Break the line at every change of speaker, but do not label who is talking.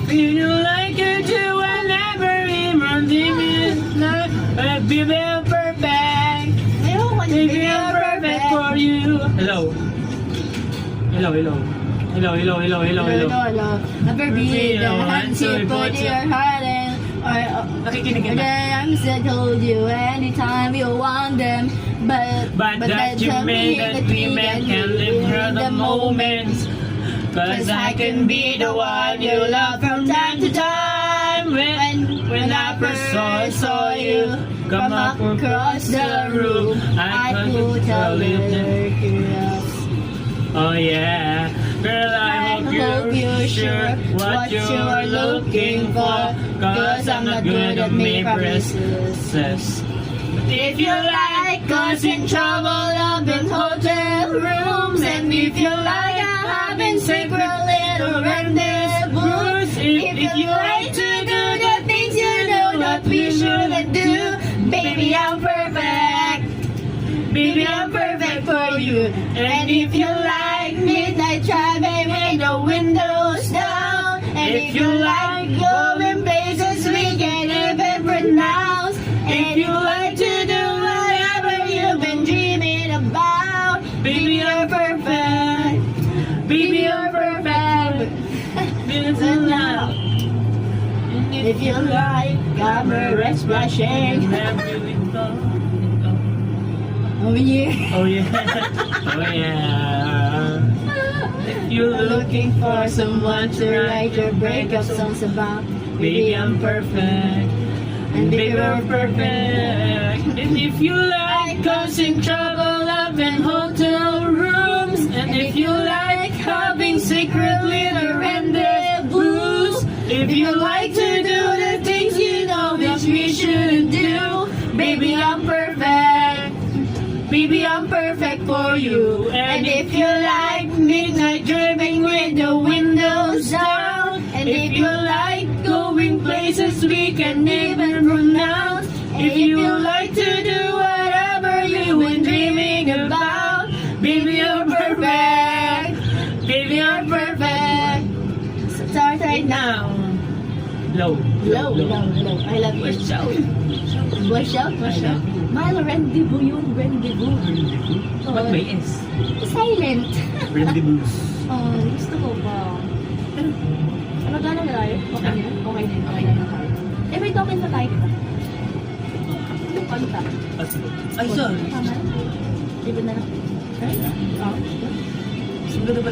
feel like you do whenever I'm dreaming. Baby, I'm perfect. Baby, I'm perfect for you. Hello. Hello, hello. Hello, hello, hello, hello, hello.
Never be the hands you put your heart in.
Nakikinig
Or
ka
the
ba?
arms that hold you anytime you want them. But
that you made that we met can live through the moments. Cause I can be the one you love from time to time. When I first saw you come up across the room, I couldn't tell it. Oh yeah, girl, I hope you're sure what you're looking for. Cause I'm not good at making promises. But if you like causing trouble up in hotel rooms, and if you like having secret little rendezvous, if you like to do the things you know that we shouldn't do, baby, I'm perfect. Baby, I'm perfect for you. And if you like midnight driving with the windows down, and if you like going places we can't even pronounce, if you like to do whatever you've been dreaming about, baby, you're perfect. Baby, you're perfect. Listen now. If you like camera splashing. Oh yeah. Oh yeah. Oh yeah. If you're looking for someone to write your breakup songs about, baby, I'm perfect. And baby, we're perfect. And if you like causing trouble up in hotel rooms, and if you like having secret little rendezvous, if you like to do the things you know which we shouldn't do, baby, I'm perfect. Baby, I'm perfect for you. And if you like midnight driving with the windows down, and if you like going places we can't even pronounce, if you like to do whatever you've been dreaming about, baby, you're perfect. Baby, you're perfect. So start right now. Low.
Low. I love you.
Watch out.
Watch out. Mahal, rendezvous yun. Rendezvous.
Ba't may S?
Silent.
Rendezvous.
Oh, gusto ko ba? Ano gano'n na tayo? Okay na? Okay na tayo. Eh, may token pa tayo, diba? Yung kanta.
Ay, sorry.
Tama? Di ba na lang?
Ay,
Oo.
siguro ba